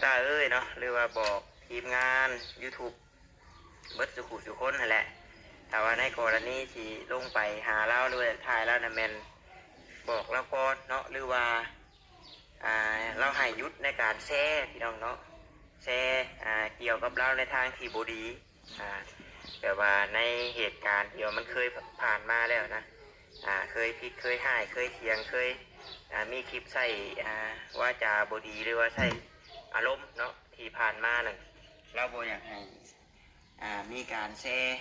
ตาเอ้ยเนาะหรือว่าบอกทีมงาน YouTube เบิดสุขุสุคนนั่นแหละแต่ว่าในกรณีที่ลงไปหาเล่าด้วยถ่ายแล้วนะแมนบอกเราก่อนเนาะหรือว่าเราให้ยุดในการแชร์พี่น้องเนาะแชร์เกี่ยวกับเราในทางที่บดีแต่ว่าในเหตุการณ์เดี๋ยวมันเคยผ่านมาแล้วนะเคยผิดเคยหายเคยเถียงเคยมีคลิปใส่ว่าจาบดีหรือว่าใส่อารมณ์เนาะที่ผ่านมาหนึ่งเราบ่อยากให้มีการแชร์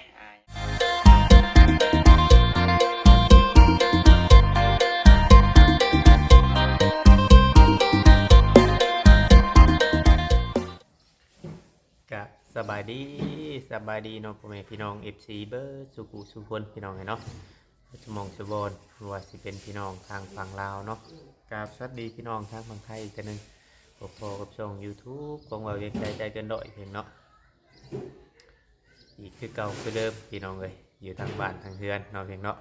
กับสบายดีเนาะพ่อแม่พี่น้อง FC เบอร์สุขุสุคนพี่น้องเนาะสมองสบอนว่าสิเป็นพี่น้องทางฝั่งลาวเนาะกับสวัสดีพี่น้องทางฝั่งไทยกันหนึ่งพอกับช่อง YouTube ของเราเวียงใจเกินด้อยเพียงเนาะอีกคือเก่าคือเดิมพี่น้องเลยอยู่ทางบ้านทางเฮือนเนาะเพียงเนาะ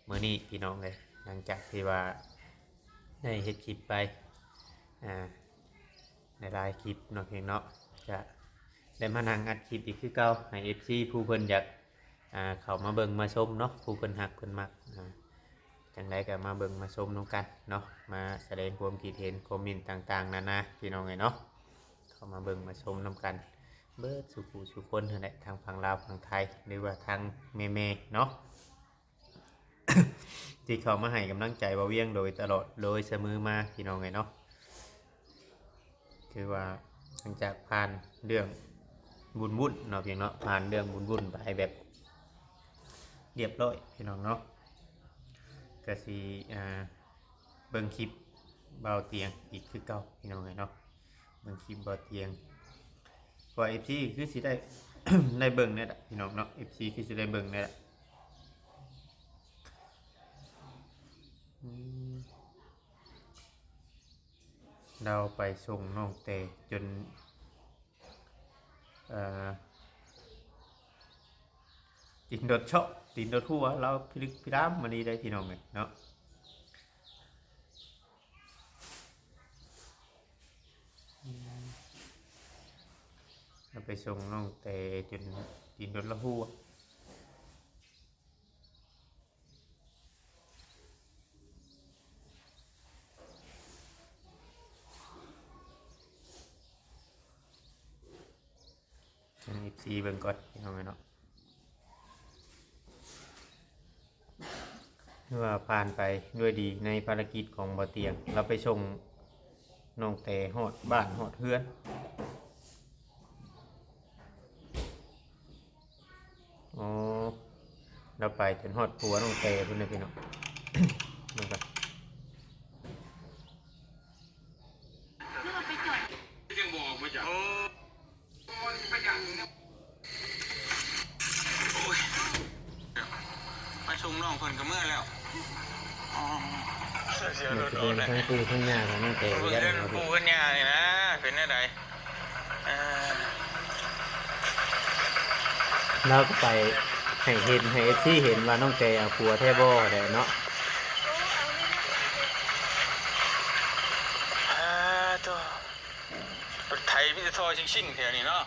เมื่อนี้พี่น้องเลยหลังจากที่ว่าได้เฮ็ดคลิปไปในรายคลิปเนาะเพียงเนาะจะได้มานั่งอัดคลิปอีกคือเก่าให้ FC ผู้เพิ่นอยากเข้ามาเบิ่งมาชมเนาะผู้เพิ่นฮักเพิ่นมักจังไดก็มาเบิ่งมาชมนำกันเนาะมาแสดงความคิดเห็นคอมเมนต์ต่างๆนานาพี่น้องเนาะเข้ามาเบิ่งมาชมนำกันเบิดสุขุสุคนนั่นแหละทางฝั่งลาวฝั่งไทยหรือว่าทางเมเนาะ ที่เข้ามาให้กำลังใจบ่าวเวียงโดยตลอดโดยเสมอมาพี่น้องเนาะคือว่าหลังจากผ่านเรื่องวุ่นเนาะเพียงเนาะผ่านเรื่องวุ่นไปแบบเรียบร้อยพี่น้องเนาะก็สิเบิ่งคลิปเบาเตียงอีกคือเก่าพี่น้องเนาะเบิ่งคลิปเบาเตียงว่า FC คือสิได้ ได้เบิ่งเนี่ยแหละพี่น้องเนาะ FC คือสิได้เบิ่งเนี่ยแหละเราไปส่งน้องเตจนติดโดดเชาะติดโดดหัวเราพิลึกพิรามมาดีได้พี่น้องเลยเนาะเราไปส่งน้องเตจนติดโดดละหัวสีเบิ่งก่อนพี่น้องเนาะว่าผ่านไปด้วยดีในภารกิจของบ่อเตียงเราไปส่งน้องเตฮอดบ้านฮอดเฮือนอ๋อเราไปจนฮอดปัวน้องเตพุ่นเลยพี่น้อง ดูกันส่งน้องคนก็เมื่อแล้วเป็นทั้งปูทั้งหญ้าของน้องเต๋อยันเราปูขึ้นยาเลยนะเป็นอะไรเราก็ไปให้เห็นให้ที่เห็นว่าน้องเต๋อผัวแท้บ่ได้เนาะตัวไทยพิจารณาชิงๆแถวนี้เนาะ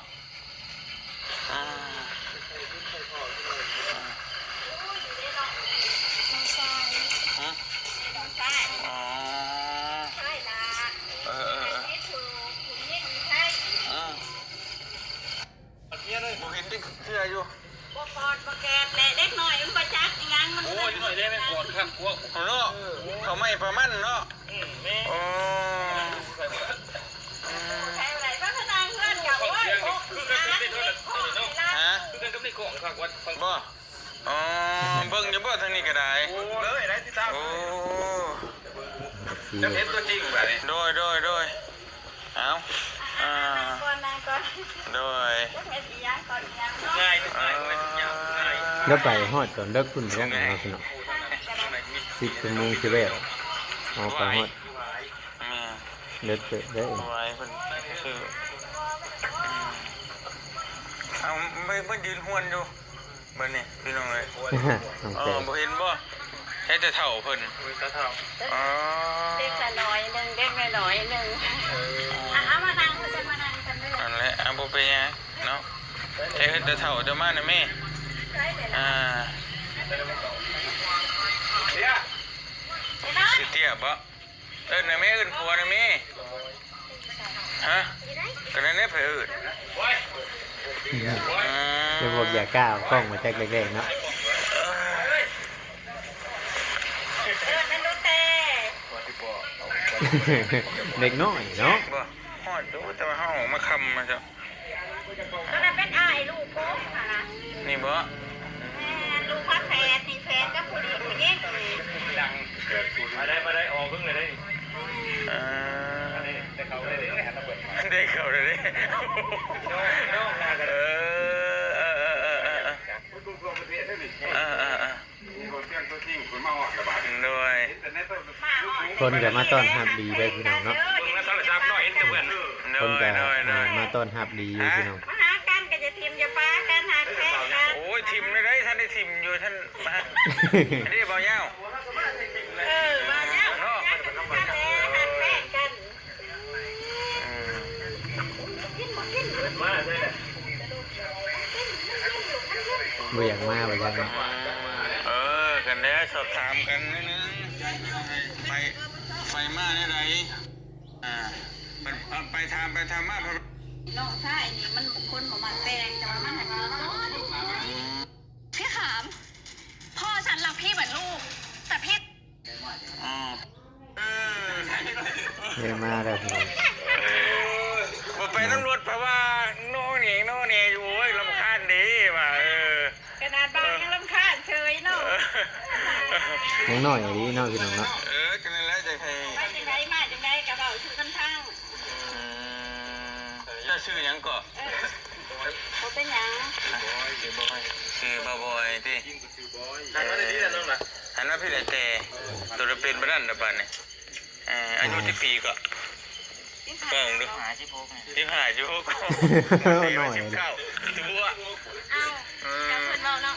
เชื่ออยู่บ่ปอดบ่แกนแหละเด็กหน่อยมันบ่จักยังมันโอ้ยหน่อยได้ไหมปอดครับกลัวเนาะเขาไม่ประมันเนาะอ๋อใช่อะไรบ้างขนาดเพื่อนกับว่าฮะคือกันก็ไม่โกงครับวันบ่อ๋อเบิ่งอยู่บ่ทางนี้ก็ได้เลยได้ติดตามโอ้จะเห็นตัวจริงแบบนี้โดยเอาโดยแล้วไปฮอดตอนเลิกคุณยังไงพี่น้อง10 ชั่วโมงคือแล้วเอาไปฮอดเลิกเตะได้ไว้เพิ่นคือเอาไม่ยืนหวนอยู่เบิ่นี่พี่น้องเอ้ยบ่เห็นบ่แค่แต่เฒ่าเพิ่นเฒ่าอ๋อเด็กน้อยนึงเด็กน้อยนึงเอามานั่งเพิ่นจะมา เป็นแต่เท่าแต่มานะแม่สิเตี้ยบ่นะแม่เอิ้นผัวนะแม่ฮะก็นั่นแหละเพิ่นเอิ้น เดี๋ยวผมอยากก้าวกล้องมาแจ็คเล็กๆเนาะ นั่นดูแต่ เด็กน้อยเนาะ บ่ฮอดดูแต่ว่าเฮาออกมาคำมาจ้ะ ก็นั่นเป็นอายลูกโป๊ะค่ะนะ นี่บ่ ลูกพักแฟนนี่แฟนก็ผู้ดีผู้หญิง มาได้ออกเพิ่งเลยได้ แต่เขาได้เลยหันมาเปิด ได้เข้าเลยเด้ด้วย คนก็มาต้อนรับดีเลยพี่น้องเนาะ แล้วโทรศัพท์น้อยเห็นแต่เพื่อน คนก็มาต้อนรับดีอยู่พี่น้อง มาหากันก็จะทีมจะป้ากันหาแค่กัน โอ้ยทิมเลยได้ท่านได้ทิมอยู่ท่านมาอันนี้เบาเย้า มาเนี่ยกันแล้วหาแค่กัน มาใช่ไหม บ่อยากมาบ่อยากมา กันแล้วสอบถามกันนิดนึงไฟมาได้ไรไปทำมา น้องชายนี่มันคนของมันแปลงแต่ว่ามันหันมา พี่ขามพ่อฉันรักพี่เหมือนลูก แต่พี่ เดี๋ยวมาแล้วพี่น้อง ไปตำรวจเพราะว่าโน่เนี่ยอยู่เว้ยลำคาญดีว่ะขนาดบ้านยังรำคาญเฉยเนาะ ยังน้อยอยู่ดีเนาะพี่น้องเนาะ กันแล้วจะให้ ไปจังไดมาจังไดกระเป๋าชื่อกันทั้ง จะชื่อยังก่อ เขาเป็นหยัง ชื่อบอยที่ หันมาได้ที่นั่นน่ะ หันมาพี่แต่ตัวจะเป็นบ้านดับบันเนี่ยอายุที่ปีก็ก็ดูที่หายชิพก น้อย ชิ เลย เข้าตัว เอาแต่เพิ่นเว้าเนาะ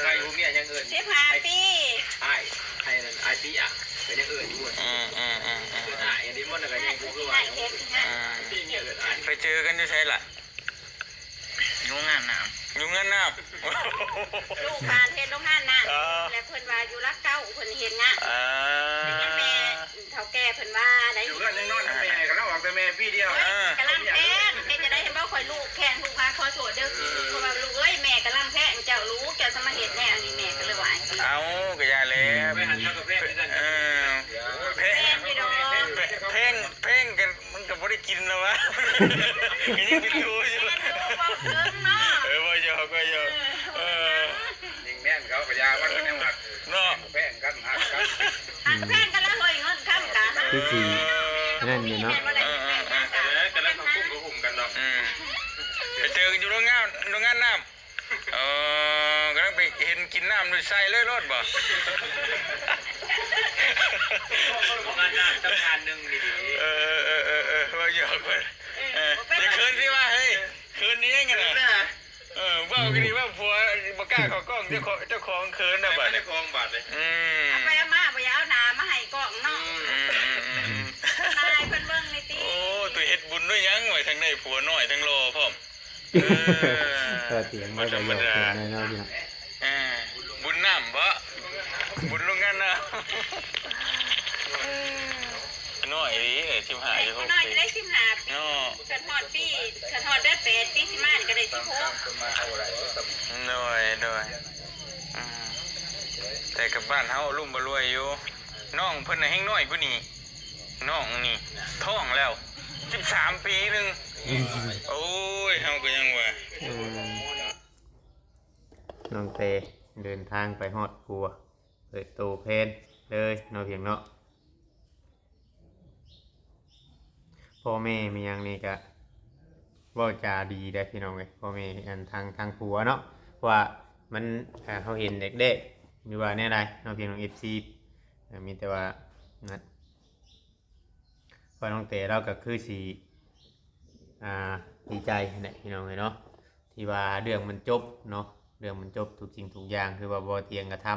ใครรู้เนี่ยยังเอิญ15 ปี ไอ้ปีอ่ะเป็นยังเอิญอยู่อย่างนี้มันก็ยังกูคือว่า ได้เฮ็ดนะ ปีเนี่ยเอิญ ไปเจอกันที่ใช่ล่ะ ยุ่งงานน้ ยุ่งกันน้ ลูกผ่านเฮ็ดโรงงานน่ะแล้วเพิ่นว่าอยู่รักเก่าเพิ่นเฮ็ดงานแต่ยังแม่เฒ่าแก่เพิ่นว่าได้ ำอยู่กันยังนอนแม่กันแล้วออกแต่แม่พี่เดียว กำลังแพงแม่จะได้เห็นบ่ข่อยลูกแข่งลูกพาขอโทษเด้อเพราะว่าลูกเอ้ยแม่กำลังแพงเจ้ารู้เจ้าสมาเฮ็ดแน่อันนี้แม่ก็เลยว่า เอากระยาแล้ว ไปหันเจ้ากับแม่ที่นั่น เพลงเพลงกันมันก็บ่ได้กินแล้ววะยังกินดูอยู่บ่ยอก็ยอ ยิงแม่นเขาพยามันก็ยังหัก เนาะ แป้งกันหักกัน แพงกันแล้วเฮ้ยเงินค้ำกะ คือสีนั่นอยู่เนาะ กันแล้วเขาคุ้มกับหุ่มกันเนาะ ไปเจอกันอยู่โรงงานน้ำกำลังไปเห็นกินน้ำด้วยใส่เลยรถบ่ งานหนึ่งดี ว่าหยอกไปเดี๋ยวคืนที่ว่าเฮ้ยคืนนี้ไงนะว่ากันดีว่าผัวบ่กล้าขอกล้องเจ้าของคืนนะบัด ได้คลองบาทเลย ไปเอามาไปเอาน้ำมาให้กล่องเนาะนายเพิ่นเบิ่งในตี โอ้ตัวเฮ็ดบุญด้วยยังไว้ทั้งในผัวน้อยทั้งรอพร้อม ก็เตียงไม่ได้หยอกกันแน่นอนพี่น้อง บุญน้ำบ่บุญโรงงานน้ำน้อยดิ15อยู่ น้อยจะได้15ปี เนาะ ฉันฮอดปีฉันฮอดได้8ปีสิมานี่ก็ได้16 น้อยแต่กับบ้านเฮาลุ่มบ่รวยอยู่น้องเพิ่นน่ะแฮงน้อยกว่านี้น้องนี่ท้องแล้ว13ปีนึงโอ้ยเฮาก็ยังว่า น้องเตเดินทางไปฮอดปัวเปิดโตเพนเลยเนาะเพียงเนาะพ่อแม่มีอย่างนี้ก็เว่าจาดีได้พี่น้องเลยพ่อแม่อันทางผัวเนาะว่ามันเขาเห็นเด็กๆหรือว่าเนี่ยไรเนาะพี่น้องFC มีแต่ว่านะพอน้องเตเราก็คือสีดีใจเนี่ยพี่น้องเลยเนาะที่ว่าเรื่องมันจบเนาะเรื่องมันจบทุกสิ่งทุกอย่างคือว่าบ่เตียงกระท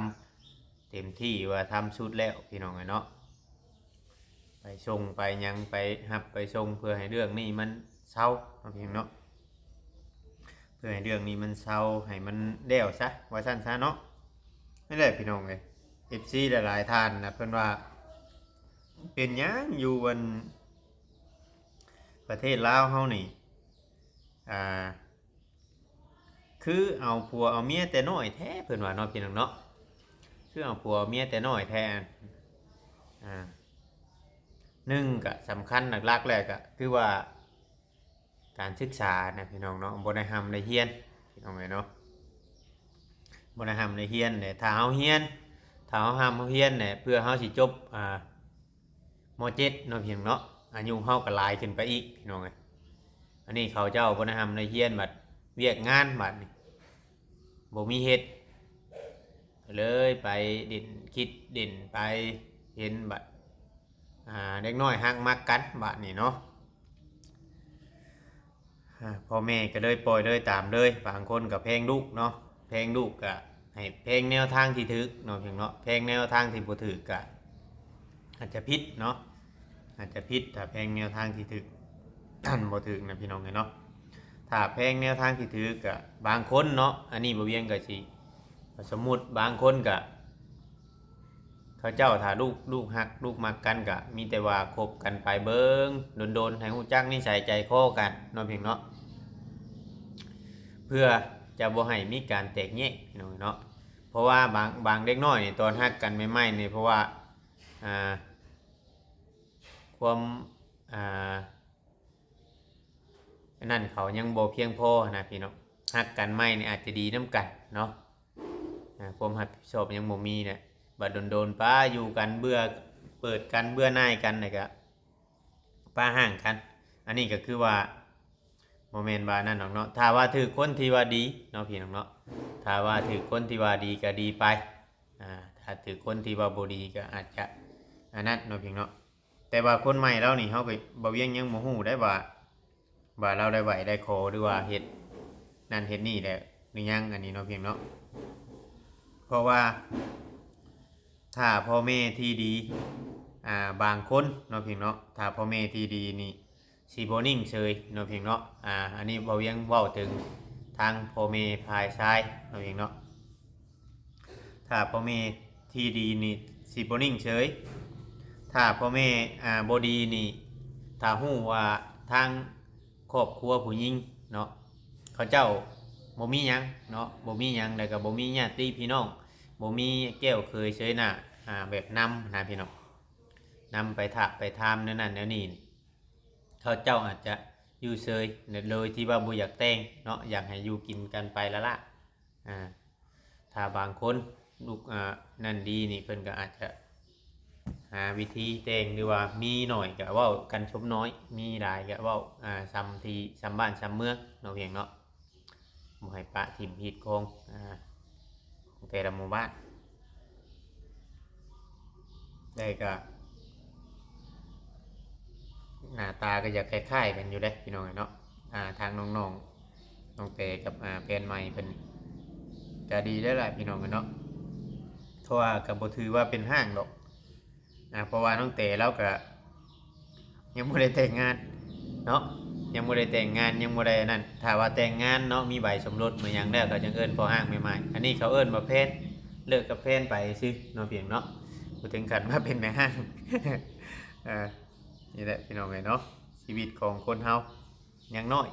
ำเต็มที่ว่าทำสุดแล้วพี่น้องเลยเนาะไปส่งไปยังไปหับไปส่งเพื่อให้เรื่องนี้มันเศร้าเนาะพี่น้องเนาะ เพื่อให้เรื่องนี้มันเศร้าให้มันเดี่ยวซะว่าสั้นซะเนาะไม่ได้พี่น้องเลย FC หลายๆท่านนะเพิ่นว่าเป็นหยังอยู่บนประเทศลาวเฮานี่คือเอาผัวเอาเมียแต่น้อยแท้เพิ่นว่าเนาะพี่น้องเนาะคือเอาผัวเอาเมียแต่น้อยแท้หนึ่งก็สำคัญหลักๆแรกก็คือว่าการศึกษานะพี่น้องเนาะบ่ได้ห้ามได้เฮียนพี่น้องเนาะบ่ได้ห้ามได้เฮียนเนี่ยถ้าเฮาเฮียนถ้าเฮาห้ามเฮาเฮียนเนี่ยเพื่อเฮาสิจบม.7 เนาะพี่น้องเนาะอายุเฮาก็หลายขึ้นไปอีกพี่น้องเอ้ยอันนี้เขาเจ้าบ่ได้ห้ามได้เฮียนบัดเวียกงานบัดนี่บ่มีเฮ็ดเลยไปดินคิดดินไปเห็นบัดเด็กน้อยฮักมักกันบัดนี่เนาะพ่อแม่ก็เลยปล่อยเลยตามเลยบางคนก็แพงลูกเนาะแพงลูกก็ให้แพงแนวทางที่ถึกเนาะเพียงเนาะแพงแนวทางที่บ่ถึกก็อาจจะผิดเนาะอาจจะผิดถ้าแพงแนวทางที่ถึกบ่ถึกนะพี่น้องเนาะถ้าแพงแนวทางที่ถึกก็บางคนเนาะอันนี้บ่เวียงก็สิสมมุติบางคนก็เขาเจ้าถ้าลูกฮักลูกมักกันก็มีแต่ว่าคบกันไปเบิ่งโดนๆให้ฮู้จักนิสัยใจคอกันเนาะเพียงเนาะเพื่อจะบ่ให้มีการแตกแยกพี่น้องเนาะเพราะว่าบางเด็กน้อยนี่ตอนฮักกันใหม่ๆนี่เพราะว่าความนั่นเขายังบ่เพียงพอนะพี่น้องฮักกันใหม่นี่อาจจะดีน้ำกันเนาะความรับผิดชอบยังบ่มีเนี่ยบัดโดนๆป้าอยู่กันเบื่อเปิดกันเบื่อหน่ายกันนี่ก็ป้าห่างกันอันนี้ก็คือว่าโมเมนต์ว่านั่นเนาะถ้าว่าถือคนที่ว่าดีเนาะพี่น้องเนาะถ้าว่าถือคนที่ว่าดีก็ดีไปถ้าถือคนที่ว่าบ่ดีก็อาจจะอันนั้นเนาะพี่น้องเนาะแต่ว่าคนใหม่เรานี่เฮาก็บ่เวียงยังบ่ฮู้ได้ว่าเราได้ไหวได้ขอหรือว่าเฮ็ดนั่นเฮ็ดนี่แหละหรือยังอันนี้เนาะพี่น้องเนาะเพราะว่าถ้าพ่อแม่ที่ดีบางคนเนาะพี่น้องเนาะถ้าพ่อแม่ที่ดีนี่สิบ่นิ่งเฉยเนาะพี่น้องเนาะอันนี้บ่เวียงเว้าถึงทางพ่อแม่ฝ่ายชายเนาะพี่น้องเนาะถ้าพ่อแม่ที่ดีนี่สิบ่นิ่งเฉยถ้าพ่อแม่บ่ดีนี่ถ้าฮู้ว่าทางครอบครัวผู้หญิงเนาะเขาเจ้าบ่มีหยังเนาะบ่มีหยังแล้วก็บ่มีญาติพี่น้องบ่มีแก้วเคยเฉยหน้าแบบนำนะพี่น้องนำไปถักไปทำนั่นนั่นแล้วนี่เขาเจ้าอาจจะอยู่เฉยเลยที่ว่าบ่อยากแต่งเนาะอยากให้อยู่กินกันไปละละถ้าบางคนลูกนั่นดีนี่เพิ่นก็อาจจะหาวิธีแต่งหรือว่ามีหน่อยก็เว้ากันชมน้อยมีหลายก็เว้าซ้ำที่ซ้ำบ้านซ้ำเมืองเนาะเพียงเนาะบ่ให้ปะถิ่มผิดโคงของแต่ละหมู่บ้านได้ก็หน้าตาก็อยากคล้ายๆกันอยู่ได้พี่น้องเนาะทางน้องน้องเตกับแฟนใหม่เพิ่นจะดีได้หลายพี่น้องเนาะเพราะว่าก็บ่ถือว่าเป็นห้างดอกเพราะว่าน้องเตแล้วก็ยังบ่ได้แต่งงานเนาะยังบ่ได้แต่งงานยังบ่ได้นั่นถ้าว่าแต่งงานเนาะมีใบสมรสมาหยังแล้วก็จังเอิ้นพอห้างใหม่ๆอันนี้เขาเอิ้นว่าแฟนเลิกกับแฟนไปซื่อเนาะเพียงเนาะบ่ถึงขั้นว่าเป็นแม่ห้าง นี่แหละพี่น้องเนาะชีวิตของคนเฮายังน้อย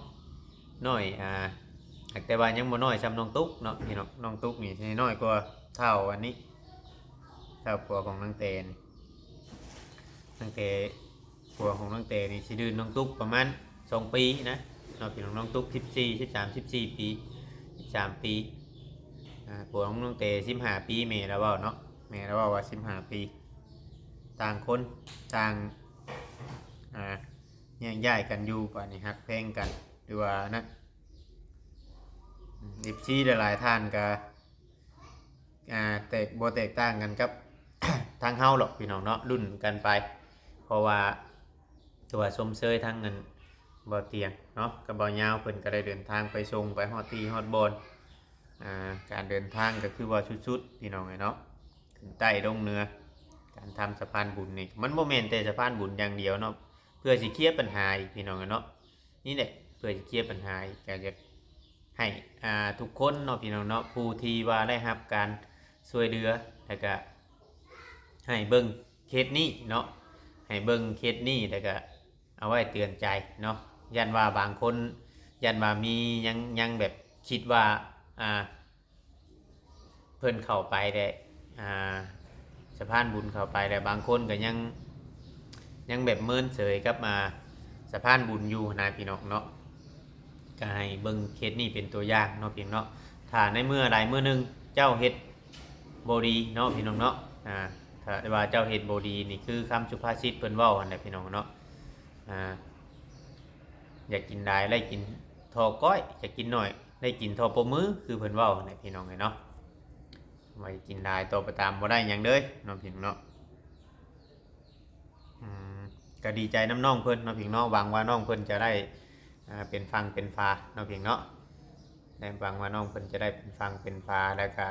แต่ว่ายังบ่น้อยซ้ำน้องตุ๊กเนาะพี่น้องน้องตุ๊กนี่น้อยกว่าเท่าอันนี้เท่าผัวของนางเตนนางเตผัวของนางเตนี่สิดื้อน้องตุ๊กประมาณ2 ปีนะเนาะพี่น้องน้องตุ๊ก14 ปี13 ปีผัวของนางเต15 ปีแม่แล้วเว้าเนาะแม่แล้วเว้าว่า15 ปีต่างคนต่างแยกย้ายกันอยู่ป่ะนี่ฮักแพงกันหรือว่านั่น14หลายๆท่านก็แตกต่างกันกับ ทางเฮาหรอกพี่น้องเนาะรุ่นกันไปเพราะว่าตัวชมเชยทางเงินบ่เตียงเนาะกับบ่ยาวเพิ่นก็ได้เดินทางไปส่งไปฮอดที่ฮอดบอนการเดินทางก็คือว่าชุดๆพี่น้องเนาะขึ้นใต้ลงเหนือการทำสะพานบุญนี่มันบ่แม่นแต่สะพานบุญอย่างเดียวเนาะเพื่อสิเคลียร์ปัญหาพี่น้องเนาะนี่แหละเพื่อสิเคลียร์ปัญหาก็จะ ให้ทุกคนเนาะพี่น้องเนาะผู้ที่ว่าได้รับการช่วยเหลือแล้วก็ให้เบิ่งเคสนี้เนาะให้เบิ่งเคสนี้แล้วก็เอาไว้เตือนใจเนาะยันว่าบางคนยันว่ามียังแบบคิดว่าเพิ่นเข้าไปได้สะพานบุญเข้าไปแต่บางคนก็ยังแบบเมินเฉยกับสะพานบุญอยู่นะพี่น้องเนาะก็ให้เบิ่งเคสนี้เป็นตัวอย่างเนาะพี่น้องเนาะถ้าในเมื่อใดเมื่อหนึงเจ้าเฮ็ดบ่ดีเนาะพี่น้องเนาะถ้าว่าเจ้าเฮ็ดบ่ดีนี่คือคำสุภาษิตเพิ่นเว้าอันใดพี่น้องเนาะอยากกินได้ได้กินทอก้อยอยากกินหน่อยได้กินทอปมือคือเพิ่นเว้าอันใดพี่น้องเนาะไว้กินได้ต่อไปตามบ่ได้หยังเด้อน้องพี่น้องเนาะก็ดีใจน้ำน้องเพิ่นน้องพี่น้องหวังว่าน้องเพิ่นจะได้เป็นฟังเป็นฟ้าน้องพี่น้องได้หวังว่าน้องเพิ่นจะได้เป็นฟังเป็นฟ้าแล้วก็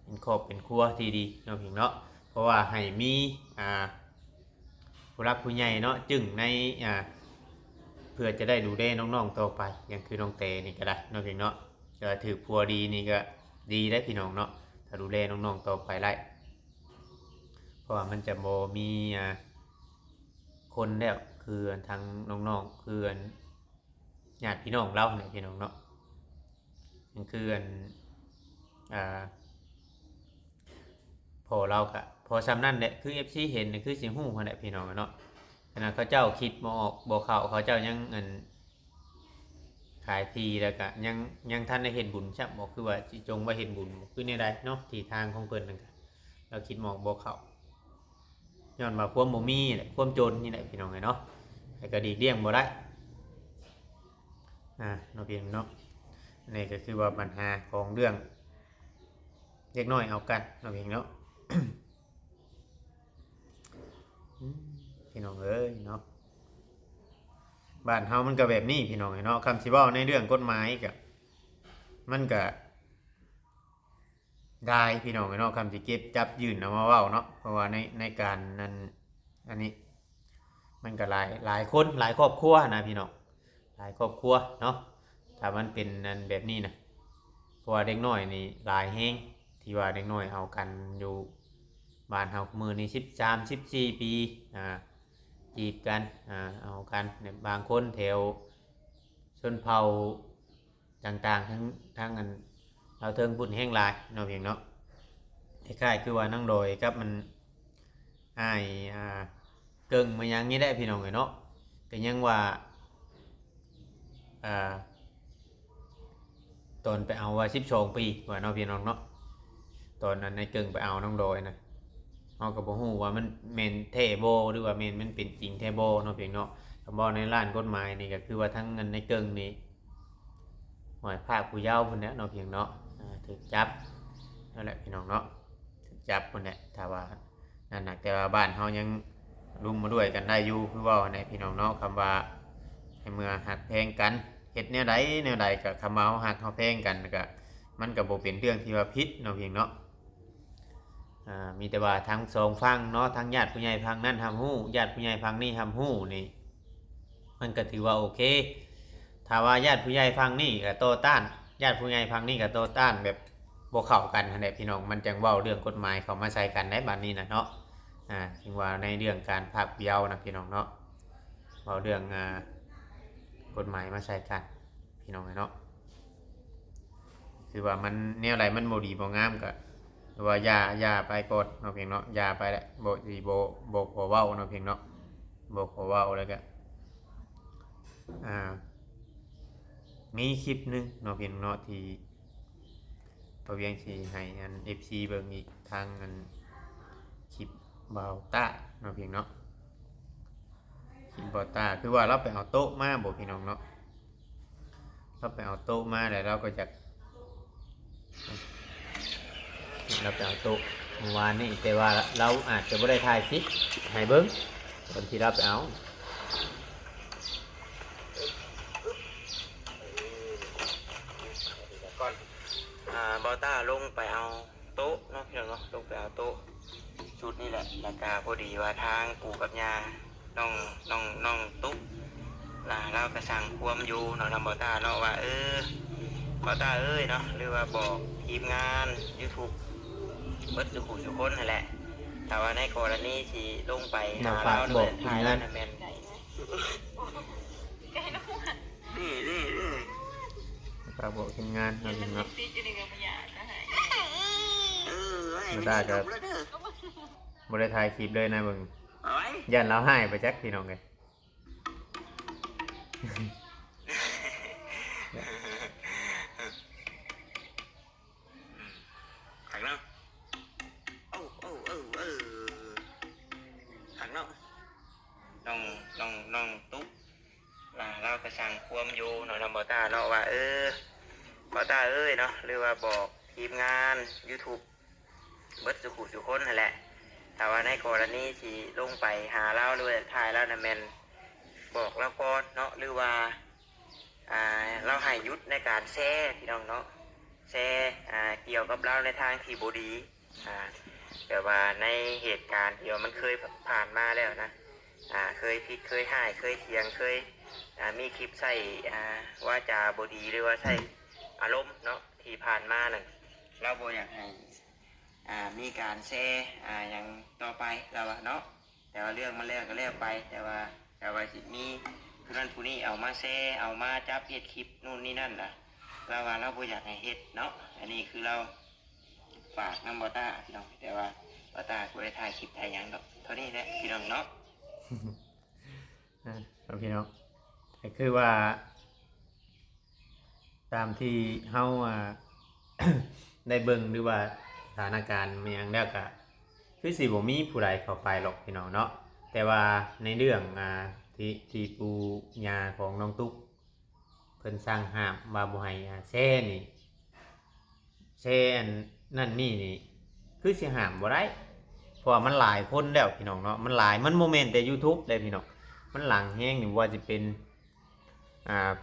เป็นครอบเป็นครัวที่ดีน้องพี่น้องเพราะว่าให้มีผู้รักผู้ใหญ่เนาะจึงในเพื่อจะได้ดูแลน้องๆต่อไปอย่างคือน้องเตนี่ก็ได้น้องพี่น้องจะถือผัวดีนี่ก็ดีได้พี่น้องเนาะถ้าดูแลน้องๆต่อไปได้เพราะว่ามันจะโมมีคนแล้วคือทางน้องๆคือญาติพี่น้องเราเนี่ยพี่น้องเนาะมันคือพอเรากะพอซ้ำนั่นแหละคือ FC เห็นคือสิฮู้แหละพี่น้องเนาะขณะเขาเจ้าคิดบ่ออกบ่เข้าเขาเจ้ายังขายทีแล้วก็ยังท่านได้เห็นบุญใช่บ่คือว่าสิจงว่าเห็นบุญคือในใดเนาะที่ทางของเพิ่นนั่นก็เราคิดมองบ่เข้าย้อนว่าความบ่มีแหละความจนนี่แหละพี่น้องเนาะให้ก็ดีเลี่ยงบ่ได้เนาะพี่น้องเนาะนี่ก็คือว่าปัญหาของเรื่องเล็กน้อยเอากันเนาะพี่น้องเนาะ พี่น้องเอ้ยเนาะบ้านเฮามันก็แบบนี้พี่น้องเนาะคำสิเว้าในเรื่องกฎหมายก็มันก็ได้พี่น้องเนาะคำสิเก็บจับยืนเอามาเว้าเนาะเพราะว่าในการนั้นอันนี้มันก็หลายคนหลายครอบครัวนะพี่น้องหลายครอบครัวเนาะถ้ามันเป็นนั้นแบบนี้นะเพราะว่าเด็กน้อยนี่หลายแฮงที่ว่าเด็กน้อยเอากันอยู่บ้านเฮามื้อนี้13-14 ปีจีบกันเอากันบางคนแถวชนเผ่าต่างๆทั้งอันเราเทิงพุ่นแห้งลายเนาะเพียงเนาะคล้ายๆคือว่านั่งโดยกับมันเกิงมายังนี้ได้พี่น้องเนาะก็ยังว่าตอนไปเอาว่า12 ปีว่าเนาะพี่น้องเนาะตอนนั้นในเกิงไปเอานั่งโดยนะเอากับบ่ฮู้ว่ามันแม่นแท้บ่หรือว่าแม่นมันเป็นจริงแท้บ่เนาะเพียงเนาะคำบอกในร้านกฎหมายนี่ก็คือว่าทั้งเงินในเกิงนี่หอยภาคผู้เยาว์พุ่นเนาะเพียงเนาะถูกจับนั่นแหละพี่น้องเนาะถูกจับพุ่นแหละถ้าว่านั่นน่ะแต่ว่าบ้านเฮายังรุมมาด้วยกันได้อยู่คือว่าในพี่น้องเนาะคำว่าให้เมื่อหักแพงกันเฮ็ดแนวใดก็คำว่าเฮาหักเฮาแพงกันก็มันก็บ่เป็นเรื่องที่ว่าผิดเนาะเพียงเนาะมีแต่ว่าทั้งสองฝั่งเนาะทั้งญาติผู้ใหญ่ฝั่งนั้นทำฮู้ญาติผู้ใหญ่ฝั่งนี้ทำฮู้นี่มันก็ถือว่าโอเคถ้าว่าญาติผู้ใหญ่ฝั่งนี้ก็โต้านญาติผู้ใหญ่ฝั่งนี้ก็โต้านแบบบ่เข้ากันนั่นแหละพี่น้องมันจังเว้าเรื่องกฎหมายเข้ามาใส่กันได้บัดนี้นะเนาะจึงว่าในเรื่องการพรากเยาว์นะพี่น้องเนาะเว้าเรื่องกฎหมายมาใส่กันพี่น้องเนาะคือว่ามันแนวใดมันบ่ดีบ่งามก็หรือว่าอย่าไปกดเนาะเพียงเนาะอย่าไปแหละโบสีโบขอเว้าเนาะเพียงเนาะโบขอเว้าแล้วก็มีคลิปนึงเนาะเพียงเนาะที่พอเวียงสีให้อัน FC เบิ่งอีกทางอันคลิปเบาต้าเนาะเพียงเนาะคลิปเบาต้าคือว่าเราไปเอาโต๊ะมาบ่พี่น้องเนาะเราไปเอาโต๊ะมาแล้วเราก็จะเราไปเอาโต๊ะเมื่อวานนี้แต่ว่าเราอาจจะไม่ได้ถ่ายคลิปให้เบิ้งตอนที่เราไปเอาบอต้าลงไปเอาโต๊ะเนาะพี่น้องเนาะลงไปเอาโต๊ะชุดนี่แหละราคาพอดีว่าทางปู่กับยาน้องตุ๊ก เราก็สั่งความอยู่เนาะนำบ่ตาเนาะว่าบ่ตาเอ้ยเนาะหรือว่าบอกทีมงาน YouTube เบิดทุกคนนั่นแหละแต่ว่าในกรณีที่ลงไปหาเราด้วยถ่ายแล้วนะแม่น ไก่นะ ไก่น้ำมัน นี่ ฝากบอกทีมงานน้องพิงเนาะ ติดอยู่ในกระยาก็หาย บ่ได้ก็บ่ได้ถ่ายคลิปเลยนะเบิ่ง เอาไว้ ยันเราให้ไปจักพี่น้องเลย ขังเนาะขังเนาะน้องตุ๊กเราก็สั่งความอยู่เนาะนำบ่ตาเนาะว่าบ่ตาเอ้ยเนาะหรือว่าบอกทีมงาน YouTube เบิดทุกคนนั่นแหละแต่ว่าในกรณีที่ลงไปหาเราด้วยถ่ายแล้วนะแม่นบอกเราก่อนเนาะหรือว่าเราให้หยุดในการแชร์พี่น้องเนาะแชร์เกี่ยวกับเราในทางที่บ่ดีแต่ว่าในเหตุการณ์ที่มันเคยผ่านมาแล้วนะเคยผิดเคยให้เคยเถียงเคยมีคลิปใส่ว่าจาบ่ดีหรือว่าใส่อารมณ์เนาะที่ผ่านมานั่นเราบ่อยากให้มีการแชร์อย่างต่อไปแล้วเนาะแต่ว่าเรื่องมันแล้วก็แล้วไปแต่ว่าสิมีผู้นั้นผู้นี้เอามาแชร์เอามาจับเฮ็ดคลิปนู่นนี่นั่นล่ะเราว่าเราบ่อยากให้เฮ็ดเนาะอันนี้คือเราฝากนำบ่ตาพี่น้องแต่ว่าบ่ตาบ่ได้ถ่ายคลิปถ่ายหยังดอกเท่านี้แหละพี่น้องเนาะ เอาพี่น้องก็คือว่า ตามที่เฮาได้เบิ่งหรือว่าสถานการณ์มันยังแล้วก็คือสิบ่มีผู้ใดเข้าไปหรอกพี่น้องเนาะแต่ว่าในเรื่องที่ปูญาของน้องตุ๊กเพิ่นสร้างห้ามว่าบ่ให้แช่นี่แช่อันนั่นนี่คือสิห้ามบ่ได้เพราะว่ามันหลายคนแล้วพี่น้องเนาะมันหลายมันโมเมนต์แต่ YouTube เลยพี่น้องมันหลังแห้งนี่ว่าจะเป็น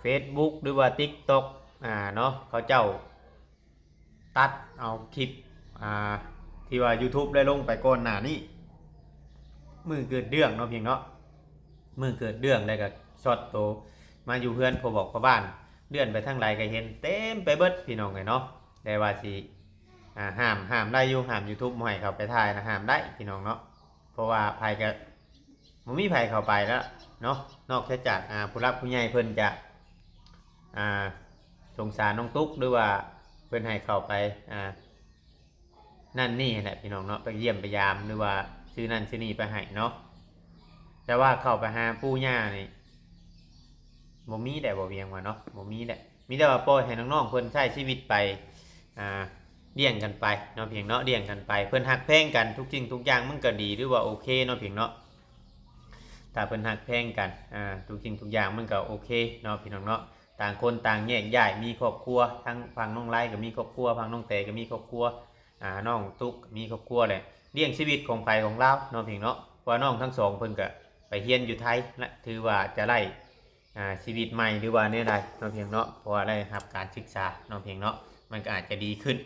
Facebook หรือว่า TikTok เนาะเขาเจ้าตัดเอาคลิปที่ว่า YouTube ได้ลงไปก่อนหน้านี้มือเกิดเรื่องเนาะเพียงเนาะมือเกิดเรื่องแล้วก็ช็อตโตมาอยู่เพื่อนพอบอกพ่อบ้านเลื่อนไปทางใดก็เห็นเต็มไปเบิดพี่น้องเลยเนาะแต่ว่าสิห้ามได้อยู่ห้าม YouTube บ่ให้เขาไปถ่ายนะห้ามได้พี่น้องเนาะเพราะว่าภัยก็บ่มีภัยเข้าไปแล้วเนาะนอกจากผู้รักผู้ใหญ่เพิ่นจะสงสารน้องตุ๊กหรือว่าเพิ่นให้เข้าไปนั่นนี่แหละพี่น้องเนาะไปเยี่ยมไปยามหรือว่าซื้อนั่นซื้อนี่ไปให้เนาะแต่ว่าเข้าไปหาปู่ย่านี่บ่มีแต่บ่เวียงว่าเนาะบ่มีแหละมีแต่ว่าปล่อยให้น้องๆเพิ่นใช้ชีวิตไปเลี้ยงกันไปเนาะเพียงเนาะเลี้ยงกันไปเพิ่นฮักแพงกันทุกสิ่งทุกอย่างมันก็ดีหรือว่าโอเคเนาะเพียงเนาะถ้าเพิ่นฮักแพงกันทุกสิ่งทุกอย่างมันก็โอเคเนาะพี่น้องเนาะต่างคนต่างแยกย้ายมีครอบครัวทั้งฝั่งน้องไร่ก็มีครอบครัวฝั่งน้องเตก็มีครอบครัวน้องตุ๊กมีครอบครัวแหละเลี้ยงชีวิตของใครของเราเนาะเพียงเนาะเพราะน้องทั้งสองเพิ่นก็ไปเรียนอยู่ไทยและถือว่าจะไล่ชีวิตใหม่หรือว่าเนี่ยใดเนาะเพียงเนาะเพราะว่าได้รับการศึกษาเนาะเพียงเนาะมันก็อาจจะดีขึ้น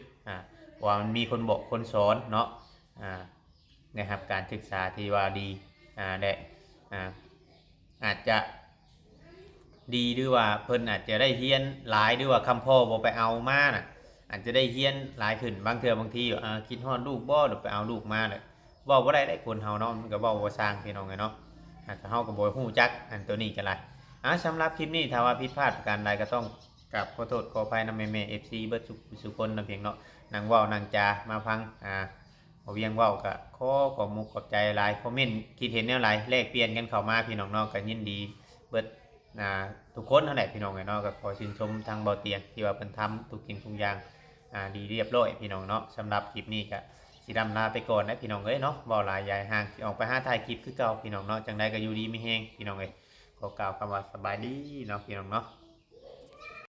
ว่ามันมีคนบอกคนสอนเนาะได้รับการศึกษาที่ว่าดีได้อาจจะดีหรือว่าเพิ่นอาจจะได้เรียนหลายหรือว่าคำพ่อบ่ไปเอามาน่ะอาจจะได้เรียนหลายขึ้นบางเทื่อบางทีคิดฮอดลูกบ่หรือไปเอาลูกมาเลยเว้าบ่ได้คนเฮาเนาะมันก็เว้าบ่สร้างพี่น้องไงเนาะแต่เฮาก็บ่ฮู้จักอันตัวนี้ก็หลายสำหรับคลิปนี้ถ้าว่าผิดพลาดประการใดก็ต้องกราบขอโทษขออภัยนำแม่ๆ FC เบิดทุกคนนะเพียงเนาะนั่งเว้านั่งจามาฟังบ่เวียงเว้าก็ขอมุกขอบใจหลายคอมเมนต์คิดเห็นแนวใดแลกเปลี่ยนกันเข้ามาพี่น้องเนาะก็ยินดีเบิดทุกคนเท่าไหร่พี่น้องเนาะก็ขอชื่นชมทางเบาเตียงที่ว่าเพิ่นทำทุกสิ่งทุกอย่างดีเรียบร้อยพี่น้องเนาะสำหรับคลิปนี้ก็สิดำลาไปก่อนนะพี่น้องเอ้ยเนาะบ่หลายยายห่างออกไปหาถ่ายคลิปคือเก่าพี่น้องเนาะจังใดก็อยู่ดีมีแฮงพี่น้องเอ้ยขอกล่าวคำว่าสบายดีเนาะพี่น้องเนาะ